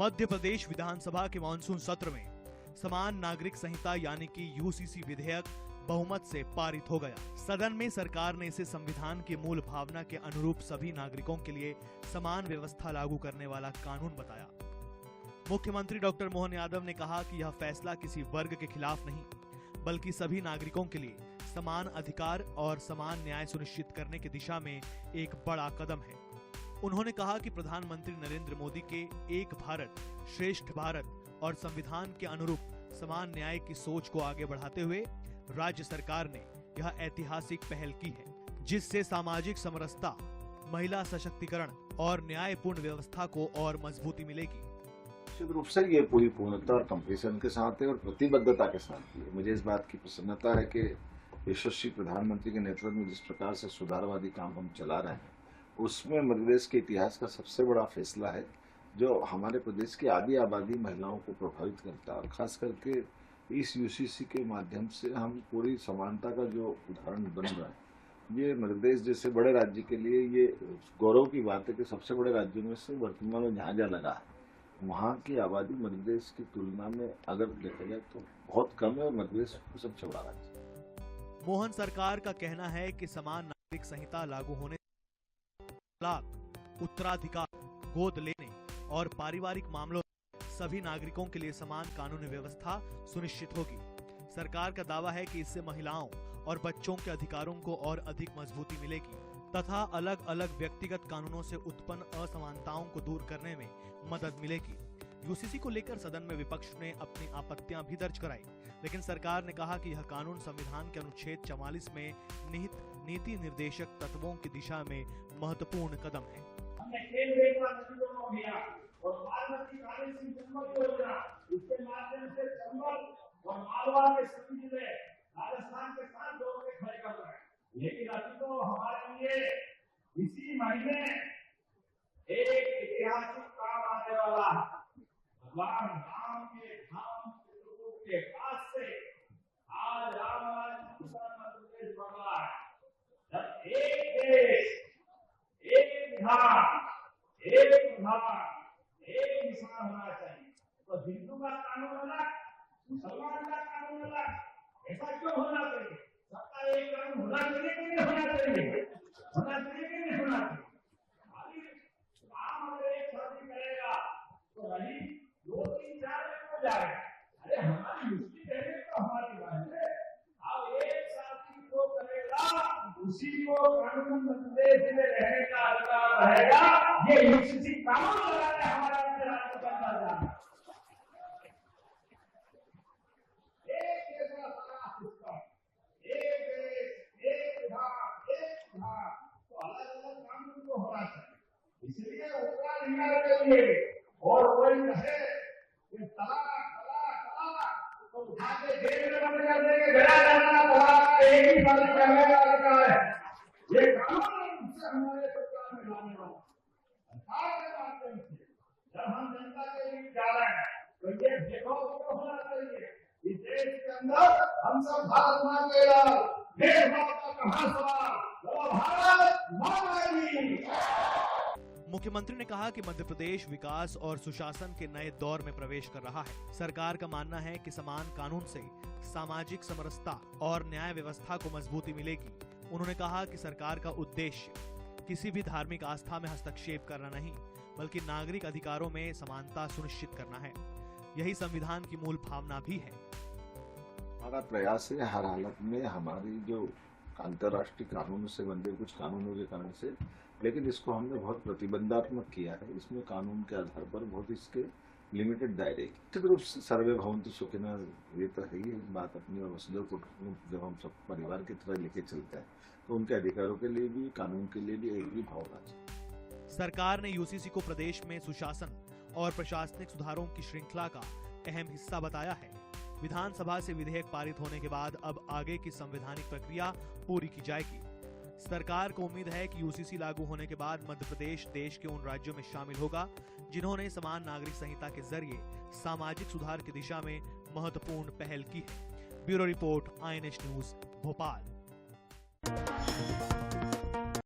मध्य प्रदेश विधानसभा के मानसून सत्र में समान नागरिक संहिता यानी कि यूसीसी विधेयक बहुमत से पारित हो गया। सदन में सरकार ने इसे संविधान की मूल भावना के अनुरूप सभी नागरिकों के लिए समान व्यवस्था लागू करने वाला कानून बताया। मुख्यमंत्री डॉक्टर मोहन यादव ने कहा कि यह फैसला किसी वर्ग के खिलाफ नहीं, बल्कि सभी नागरिकों के लिए समान अधिकार और समान न्याय सुनिश्चित करने की दिशा में एक बड़ा कदम है। उन्होंने कहा कि प्रधानमंत्री नरेंद्र मोदी के एक भारत श्रेष्ठ भारत और संविधान के अनुरूप समान न्याय की सोच को आगे बढ़ाते हुए राज्य सरकार ने यह ऐतिहासिक पहल की है, जिससे सामाजिक समरसता, महिला सशक्तिकरण और न्यायपूर्ण व्यवस्था को और मजबूती मिलेगी। निश्चित रूप से ये पूरी पूर्णता और कंप्लीशन के साथ है और प्रतिबद्धता के साथ है। मुझे इस बात की प्रसन्नता है कि यशस्वी प्रधानमंत्री के नेतृत्व में जिस प्रकार से सुधारवादी काम हम चला रहे हैं, उसमें मध्य प्रदेश के इतिहास का सबसे बड़ा फैसला है जो हमारे प्रदेश की आधी आबादी महिलाओं को प्रभावित करता है। और खास करके इस यूसीसी के माध्यम से हम पूरी समानता का जो उदाहरण बन रहा है, ये मध्य प्रदेश जैसे बड़े राज्य के लिए ये गौरव की बात है कि सबसे बड़े राज्यों में से वर्तमान में जहाँ लगा है वहाँ की आबादी मध्य प्रदेश की तुलना में अगर देखा जाए तो बहुत कम है और मध्य प्रदेश सबसे बड़ा राज्य। मोहन सरकार का कहना है कि समान नागरिक संहिता लागू होने तलाक, उत्तराधिकार, गोद लेने और पारिवारिक मामलों में सभी नागरिकों के लिए समान कानूनी व्यवस्था सुनिश्चित होगी। सरकार का दावा है कि इससे महिलाओं और बच्चों के अधिकारों को और अधिक मजबूती मिलेगी तथा अलग अलग व्यक्तिगत कानूनों से उत्पन्न असमानताओं को दूर करने में मदद मिलेगी। यूसीसी को लेकर सदन में विपक्ष ने अपनी आपत्तियां भी दर्ज कराई, लेकिन सरकार ने कहा कि यह कानून संविधान के अनुच्छेद 44 में निहित नीति निर्देशक तत्वों की दिशा में महत्वपूर्ण कदम है। लेकिन अभी तो हमारे लिए इसी महीने एक ऐतिहासिक काम आने वाला है। भगवान राम के धाम के पास से आज राम प्रदेश बन रहा है। जब एक देश, एक विधान, एक प्रधान, एक निशान होना चाहिए, तो हिंदू का कानून अलग, मुसलमान का कानून अलग, ऐसा क्यों होना चाहिए? सबका एक कानून होना चाहिए कि नहीं होना चाहिए? होना चाहिए कि नहीं होना चाहिए? राम अगर एक शादी करेगा तो रही 2-3-4 हो जाएगा। अरे हमारी मुस्लिम है तो हमारी बात है। अब एक शादी को करेगा उसी को कानून प्रदेश में रहने का अधिकार रहेगा। ये यूसीसी कानून लगाने हमारा राज्य करना चाहता है। इसलिए उत्तराधिकार के लिए और कोई कहे कि तो उठा के जेल में बंद कर देंगे, गला डालना तलाक एक ही बात करने का अधिकार है। ये कानून से हमारे सरकार में लाने वाला सरकार के माध्यम से जब हम जनता के बीच जा रहे हैं तो ये भेदभाव क्यों होना चाहिए? इस देश के अंदर हम सब भारत माँ के लाल, भेदभाव का कहाँ सवाल? भारत माँ की। मुख्यमंत्री ने कहा कि मध्य प्रदेश विकास और सुशासन के नए दौर में प्रवेश कर रहा है। सरकार का मानना है कि समान कानून से सामाजिक समरसता और न्याय व्यवस्था को मजबूती मिलेगी। उन्होंने कहा कि सरकार का उद्देश्य किसी भी धार्मिक आस्था में हस्तक्षेप करना नहीं, बल्कि नागरिक अधिकारों में समानता सुनिश्चित करना है। यही संविधान की मूल भावना भी है। हमारा प्रयास है हर हालत में हमारी जो अंतर्राष्ट्रीय कानूनों से बंधे कुछ कानूनों के कारण से, लेकिन इसको हमने बहुत प्रतिबंधात्मक किया है। इसमें कानून के आधार पर बहुत इसके लिमिटेड दायरे निश्चित रूप से सर्वे भवन्तु सुखिनः, ये तो है ही बात अपनी। और वसुधैव कुटुम्बकम जब हम सब परिवार की तरह लेके चलते हैं तो उनके अधिकारों के लिए भी कानून के लिए भी एक ही भावना चाहिए। सरकार ने यूसीसी को प्रदेश में सुशासन और प्रशासनिक सुधारों की श्रृंखला का अहम हिस्सा बताया है। विधानसभा से विधेयक पारित होने के बाद अब आगे की संवैधानिक प्रक्रिया पूरी की जाएगी। सरकार को उम्मीद है कि यूसीसी लागू होने के बाद मध्य प्रदेश देश के उन राज्यों में शामिल होगा जिन्होंने समान नागरिक संहिता के जरिए सामाजिक सुधार की दिशा में महत्वपूर्ण पहल की है। Bureau report, INH news, Bhopal.